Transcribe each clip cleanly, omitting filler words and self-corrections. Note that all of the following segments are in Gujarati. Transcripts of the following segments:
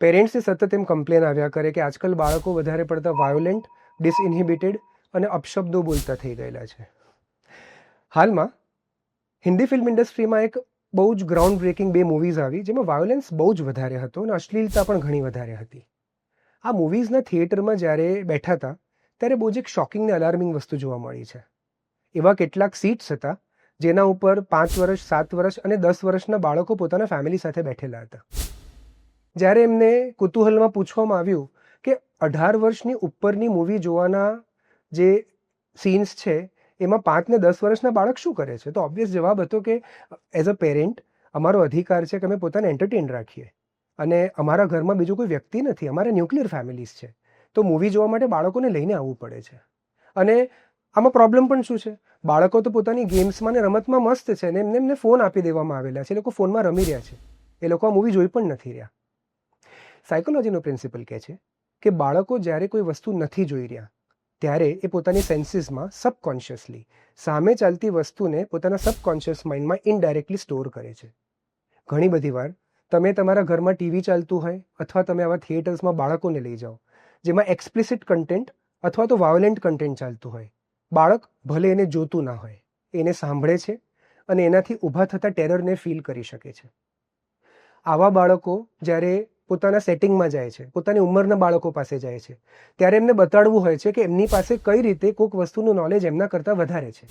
પેરેન્ટ્સથી સતત એમ કમ્પ્લેન આવ્યા કરે કે આજકાલ બાળકો વધારે પડતા વાયોલેન્ટ, ડિસઇન્હિબિટેડ અને અપશબ્દો બોલતા થઈ ગયેલા છે. હાલમાં હિન્દી ફિલ્મ ઇન્ડસ્ટ્રીમાં એક બહુ જ ગ્રાઉન્ડ બ્રેકિંગ 2 મૂવીઝ આવી જેમાં વાયોલન્સ બહુ જ વધારે હતો અને અશ્લીલતા પણ ઘણી વધારે હતી. આ મૂવીઝના થિયેટરમાં જ્યારે બેઠા હતા ત્યારે બહુ જ એક શોકિંગ ને અલાર્મિંગ વસ્તુ જોવા મળી છે. એવા કેટલાક સીટ્સ હતા જેના ઉપર 5 વર્ષ, 7 વર્ષ અને 10 વર્ષના બાળકો પોતાના ફેમિલી સાથે બેઠેલા હતા. જ્યારે એમને કુતૂહલમાં પૂછવામાં આવ્યું કે 18 વર્ષની ઉપરની મૂવી જોવાના જે સીન્સ છે એમાં 5 ને 10 વર્ષના બાળક શું કરે છે, તો ઓબ્વિયસ જવાબ હતો કે એઝ અ પેરેન્ટ અમારો અધિકાર છે કે અમે પોતાને એન્ટરટેન રાખીએ અને અમારા ઘરમાં બીજું કોઈ વ્યક્તિ નથી, અમારા ન્યુક્લિયર ફેમિલીઝ છે, તો મૂવી જોવા માટે બાળકોને લઈને આવવું પડે છે. અને આમાં પ્રોબ્લેમ પણ શું છે, બાળકો તો પોતાની ગેમ્સમાં ને રમતમાં મસ્ત છે ને એમને ફોન આપી દેવામાં આવેલા છે, એ લોકો ફોનમાં રમી રહ્યા છે, એ લોકો આ મૂવી જોઈ પણ નથી રહ્યા. સાયકોલોજીનો પ્રિન્સિપલ કહે છે કે બાળકો જ્યારે કોઈ વસ્તુ નથી જોઈ રહ્યા ત્યારે એ પોતાની સેન્સીસમાં સબકોન્શિયસલી સામે ચાલતી વસ્તુને પોતાના સબકોન્શિયસ માઇન્ડમાં ઇનડાયરેક્ટલી સ્ટોર કરે છે. ઘણી બધી વાર તમે તમારા ઘરમાં ટીવી ચાલતું હોય અથવા તમે આવા થિયેટર્સમાં બાળકોને લઈ જાઓ જેમાં એક્સપ્લિસિટ કન્ટેન્ટ અથવા તો વાયોલેન્ટ કન્ટેન્ટ ચાલતું હોય, બાળક ભલે એને જોતું ના હોય, એને સાંભળે છે અને એનાથી ઊભા થતા ટેરરને ફીલ કરી શકે છે. આવા બાળકો જ્યારે પોતાના સેટિંગમાં જાય છે, પોતાની ઉંમરના બાળકો પાસે જાય છે, ત્યારે એમને બતાડવું હોય છે કે એમની પાસે કઈ રીતે કોઈક વસ્તુનું નોલેજ એમના કરતાં વધારે છે.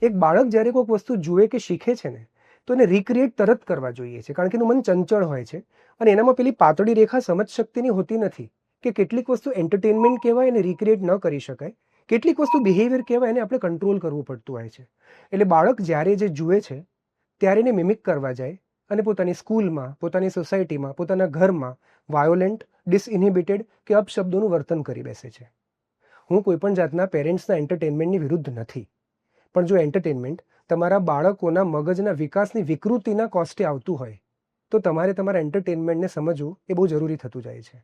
એક બાળક જ્યારે કોઈક વસ્તુ જુએ કે શીખે છે ને તો એને રિક્રિએટ તરત કરવા જોઈએ છે, કારણ કે એનું મન ચંચળ હોય છે અને એનામાં પેલી પાતળી રેખા સમજ શક્તિની હોતી નથી કે કેટલીક વસ્તુ એન્ટરટેનમેન્ટ કહેવાય અને રિક્રિએટ ન કરી શકાય, કેટલીક વસ્તુ બિહેવિયર કહેવાય એને આપણે કંટ્રોલ કરવું પડતું હોય છે. એટલે બાળક જ્યારે જે જુએ છે ત્યારે એને મિમિક કરવા જાય અને પોતાની સ્કૂલમાં, પોતાની સોસાયટીમાં, પોતાના ઘરમાં વાયોલેન્ટ, ડિસઇન્હિબિટેડ કે અપશબ્દોનું વર્તન કરી બેસે છે. હું કોઈપણ જાતના પેરેન્ટ્સના એન્ટરટેનમેન્ટની વિરુદ્ધ નથી, પણ જો એન્ટરટેનમેન્ટ તમારા બાળકોના મગજના વિકાસની વિકૃતિના કોસ્ટે આવતું હોય તો તમારે તમારા એન્ટરટેનમેન્ટને સમજવું એ બહુ જરૂરી થતું જાય છે.